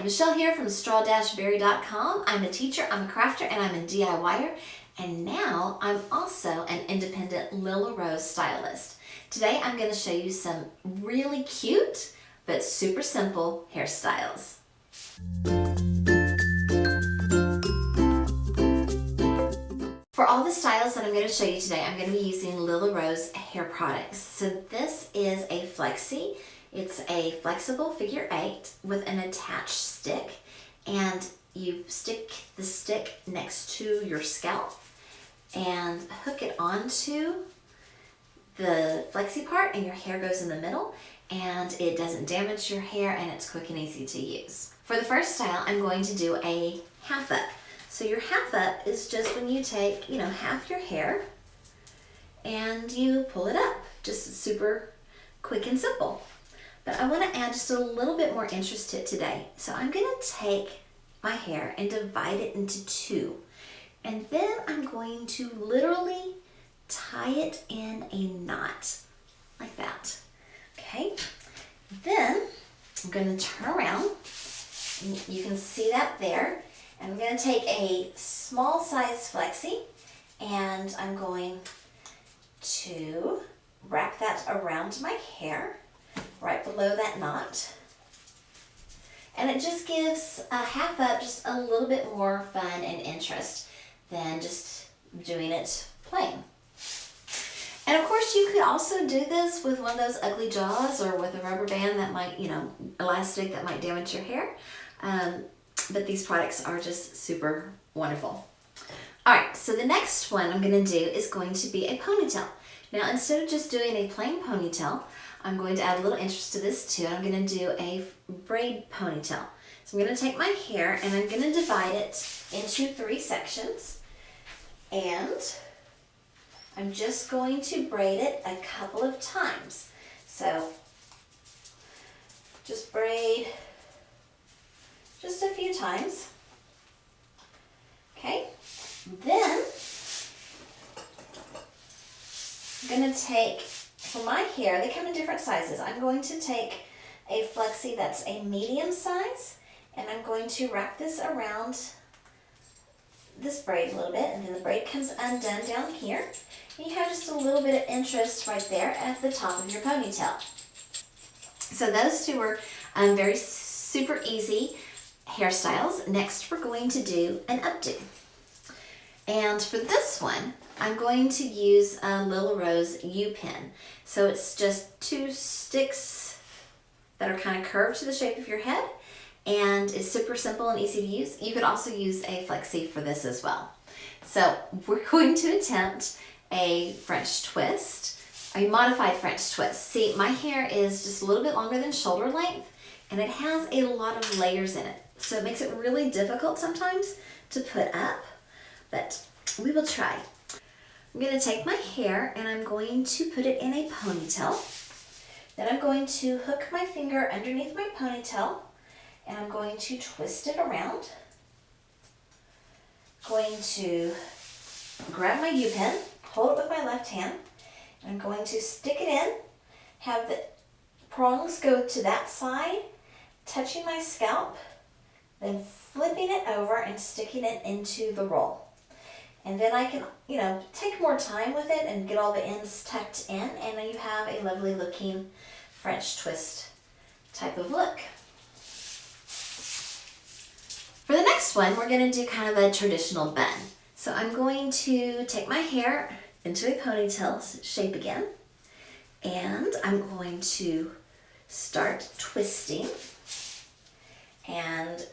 Michelle here from Straw-Bearie.com. I'm a teacher, I'm a crafter, and I'm a DIYer. And now I'm also an independent Lilla Rose stylist. Today I'm going to show you some really cute but super simple hairstyles. For all the styles that I'm going to show you today, I'm going to be using Lilla Rose hair products. So this is a flexi. It's a flexible figure 8 with an attached stick, and you stick the stick next to your scalp and hook it onto the flexi part, and your hair goes in the middle and it doesn't damage your hair, and it's quick and easy to use. For the first style, I'm going to do a half up. So your half up is just when you take, half your hair and you pull it up. Just super quick and simple. But I want to add just a little bit more interest to it today. So I'm going to take my hair and divide it into 2. And then I'm going to literally tie it in a knot like that. Okay? Then I'm going to turn around. You can see that there. And I'm going to take a small size flexi and I'm going to wrap that around my hair right below that knot. And it just gives a half up just a little bit more fun and interest than just doing it plain. And of course you could also do this with one of those ugly jaws or with a rubber band that might, elastic that might damage your hair. But these products are just super wonderful. All right, so the next one I'm gonna do is going to be a ponytail. Now, instead of just doing a plain ponytail, I'm going to add a little interest to this too. I'm gonna do a braid ponytail. So I'm gonna take my hair and I'm gonna divide it into 3 sections. And I'm just going to braid it a couple of times. So just braid just a few times. Okay, then I'm going to take, for my hair, they come in different sizes. I'm going to take a flexi that's a medium size, and I'm going to wrap this around this braid a little bit, and then the braid comes undone down here. And you have just a little bit of interest right there at the top of your ponytail. So those 2 are very super easy hairstyles. Next, we're going to do an updo. And for this one, I'm going to use a Lilla Rose U-pin. So it's just 2 sticks that are kind of curved to the shape of your head, and it's super simple and easy to use. You could also use a flexi for this as well. So we're going to attempt a French twist, a modified French twist. See, my hair is just a little bit longer than shoulder length, and it has a lot of layers in it. So it makes it really difficult sometimes to put up, but we will try. I'm going to take my hair and I'm going to put it in a ponytail. Then I'm going to hook my finger underneath my ponytail and I'm going to twist it around. Going to grab my U-pin, hold it with my left hand, and I'm going to stick it in, have the prongs go to that side, touching my scalp, then flipping it over and sticking it into the roll. And then I can, take more time with it and get all the ends tucked in, and then you have a lovely looking French twist type of look. For the next one, we're going to do kind of a traditional bun. So I'm going to take my hair into a ponytail shape again, and I'm going to start twisting. And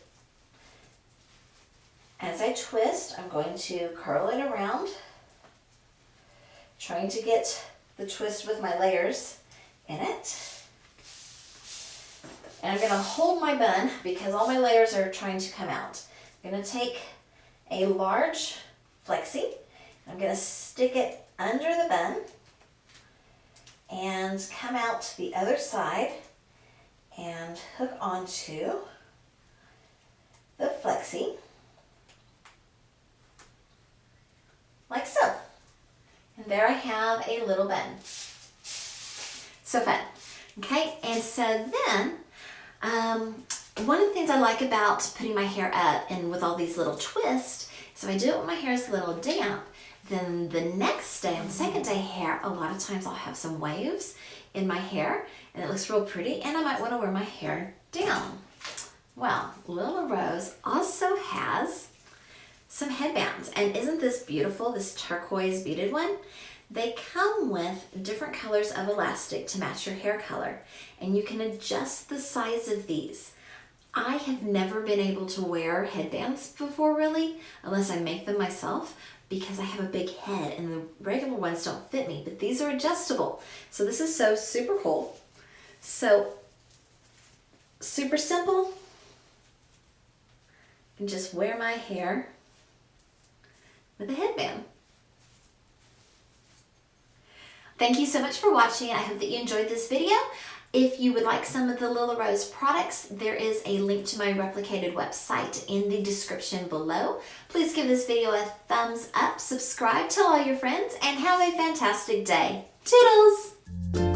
as I twist, I'm going to curl it around, trying to get the twist with my layers in it. And I'm going to hold my bun because all my layers are trying to come out. I'm going to take a large flexi. I'm going to stick it under the bun and come out to the other side and hook onto the flexi like so. And there I have a little bun. So fun. Okay, and so then One of the things I like about putting my hair up and with all these little twists, so I do it when my hair is a little damp, then the next day, on second day hair, a lot of times I'll have some waves in my hair and it looks real pretty, and I might want to wear my hair down. Well, Lilla Rose also has some headbands, and isn't this beautiful, this turquoise beaded one? They come with different colors of elastic to match your hair color, and you can adjust the size of these. I have never been able to wear headbands before, really, unless I make them myself, because I have a big head and the regular ones don't fit me, but these are adjustable. So this is so super cool. So super simple. And just wear my hair with a headband. Thank you so much for watching. I hope that you enjoyed this video. If you would like some of the Lilla Rose products, there is a link to my replicated website in the description below. Please give this video a thumbs up, subscribe, tell all your friends, and have a fantastic day. Toodles!